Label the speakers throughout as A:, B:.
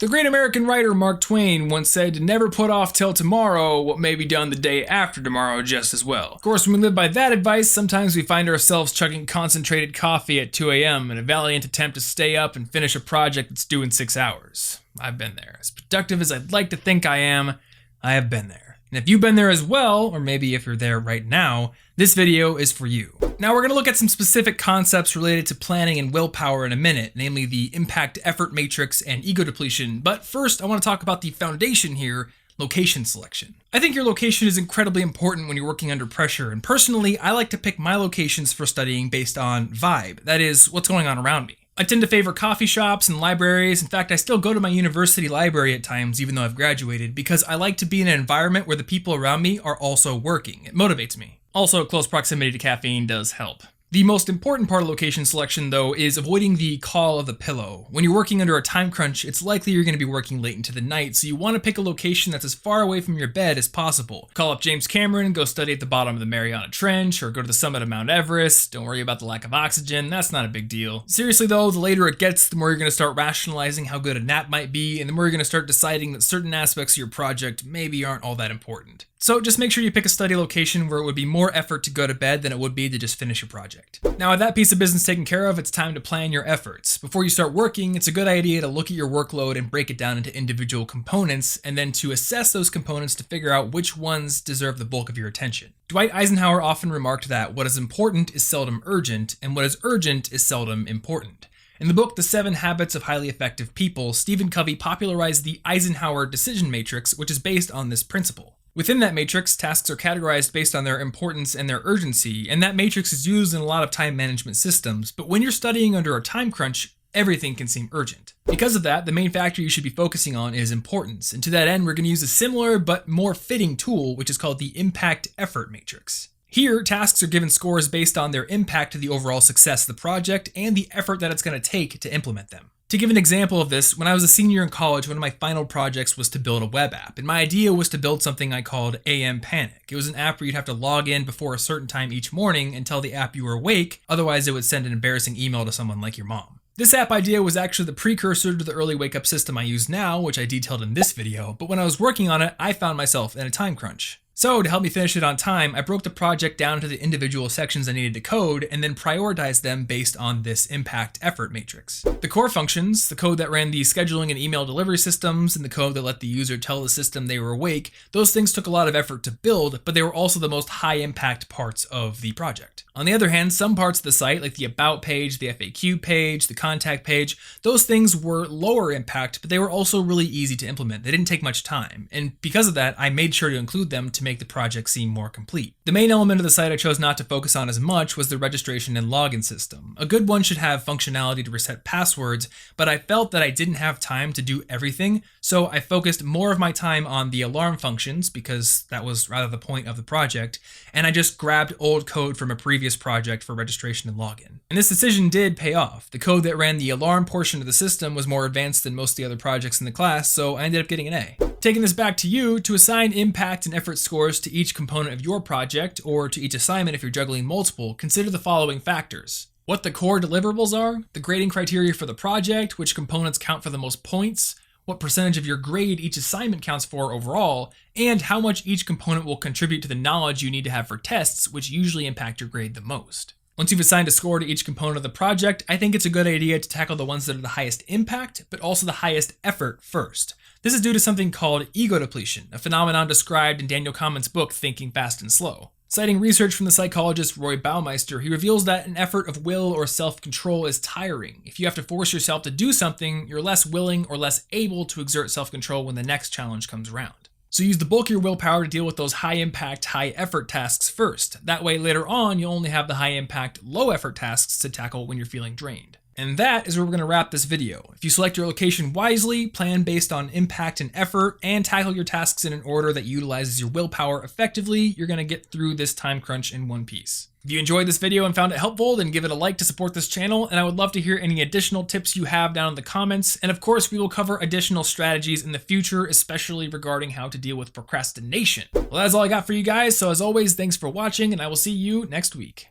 A: The great American writer Mark Twain once said to never put off till tomorrow what may be done the day after tomorrow just as well. Of course, when we live by that advice, sometimes we find ourselves chugging concentrated coffee at 2 a.m. in a valiant attempt to stay up and finish a project that's due in 6 hours. I've been there. As productive as I'd like to think I am, I have been there. And if you've been there as well, or maybe if you're there right now, this video is for you. Now we're going to look at some specific concepts related to planning and willpower in a minute, namely the impact effort matrix and ego depletion. But first, I want to talk about the foundation here, location selection. I think your location is incredibly important when you're working under pressure, and personally, I like to pick my locations for studying based on vibe. That is, what's going on around me. I tend to favor coffee shops and libraries. In fact, I still go to my university library at times, even though I've graduated, because I like to be in an environment where the people around me are also working. It motivates me. Also, close proximity to caffeine does help. The most important part of location selection, though, is avoiding the call of the pillow. When you're working under a time crunch, it's likely you're going to be working late into the night, so you want to pick a location that's as far away from your bed as possible. Call up James Cameron, go study at the bottom of the Mariana Trench, or go to the summit of Mount Everest. Don't worry about the lack of oxygen, that's not a big deal. Seriously though, the later it gets, the more you're going to start rationalizing how good a nap might be, and the more you're going to start deciding that certain aspects of your project maybe aren't all that important. So just make sure you pick a study location where it would be more effort to go to bed than it would be to just finish your project. Now with that piece of business taken care of, it's time to plan your efforts. Before you start working, it's a good idea to look at your workload and break it down into individual components, and then to assess those components to figure out which ones deserve the bulk of your attention. Dwight Eisenhower often remarked that what is important is seldom urgent, and what is urgent is seldom important. In the book, The 7 Habits of Highly Effective People, Stephen Covey popularized the Eisenhower decision matrix, which is based on this principle. Within that matrix, tasks are categorized based on their importance and their urgency, and that matrix is used in a lot of time management systems, but when you're studying under a time crunch, everything can seem urgent. Because of that, the main factor you should be focusing on is importance, and to that end, we're going to use a similar but more fitting tool, which is called the impact effort matrix. Here, tasks are given scores based on their impact to the overall success of the project and the effort that it's going to take to implement them. To give an example of this, when I was a senior in college, one of my final projects was to build a web app, and my idea was to build something I called AM Panic. It was an app where you'd have to log in before a certain time each morning and tell the app you were awake, otherwise it would send an embarrassing email to someone like your mom. This app idea was actually the precursor to the early wake-up system I use now, which I detailed in this video, but when I was working on it, I found myself in a time crunch. So, to help me finish it on time, I broke the project down to the individual sections I needed to code and then prioritized them based on this impact effort matrix. The core functions, the code that ran the scheduling and email delivery systems, and the code that let the user tell the system they were awake, those things took a lot of effort to build, but they were also the most high impact parts of the project. On the other hand, some parts of the site, like the About page, the FAQ page, the Contact page, those things were lower impact, but they were also really easy to implement. They didn't take much time, and because of that, I made sure to include them to make the project seem more complete. The main element of the site I chose not to focus on as much was the registration and login system. A good one should have functionality to reset passwords, but I felt that I didn't have time to do everything, so I focused more of my time on the alarm functions, because that was rather the point of the project, and I just grabbed old code from a previous project for registration and login. And this decision did pay off. The code that ran the alarm portion of the system was more advanced than most of the other projects in the class, so I ended up getting an A. Taking this back to you, to assign impact and effort scores to each component of your project, or to each assignment if you're juggling multiple, consider the following factors: what the core deliverables are, the grading criteria for the project, which components count for the most points, what percentage of your grade each assignment counts for overall, and how much each component will contribute to the knowledge you need to have for tests, which usually impact your grade the most. Once you've assigned a score to each component of the project, I think it's a good idea to tackle the ones that are the highest impact, but also the highest effort first. This is due to something called ego depletion, a phenomenon described in Daniel Kahneman's book, Thinking Fast and Slow. Citing research from the psychologist Roy Baumeister, he reveals that an effort of will or self-control is tiring. If you have to force yourself to do something, you're less willing or less able to exert self-control when the next challenge comes around. So use the bulk of your willpower to deal with those high-impact, high-effort tasks first. That way, later on, you'll only have the high-impact, low-effort tasks to tackle when you're feeling drained. And that is where we're going to wrap this video. If you select your location wisely, plan based on impact and effort, and tackle your tasks in an order that utilizes your willpower effectively, you're going to get through this time crunch in one piece. If you enjoyed this video and found it helpful, then give it a like to support this channel, and I would love to hear any additional tips you have down in the comments. And of course, we will cover additional strategies in the future, especially regarding how to deal with procrastination. Well, that's all I got for you guys, so as always, thanks for watching, and I will see you next week.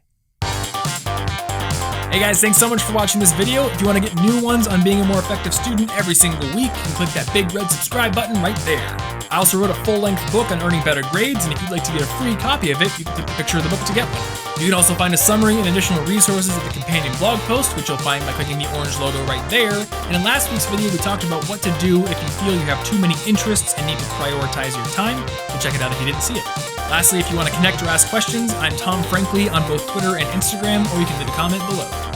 A: Hey guys, thanks so much for watching this video. If you want to get new ones on being a more effective student every single week, you can click that big red subscribe button right there. I also wrote a full-length book on earning better grades, and if you'd like to get a free copy of it, you can click the picture of the book to get one. You can also find a summary and additional resources at the companion blog post, which you'll find by clicking the orange logo right there. And in last week's video, we talked about what to do if you feel you have too many interests and need to prioritize your time, so check it out if you didn't see it. Lastly, if you want to connect or ask questions, I'm Tom Frankly on both Twitter and Instagram, or you can leave a comment below.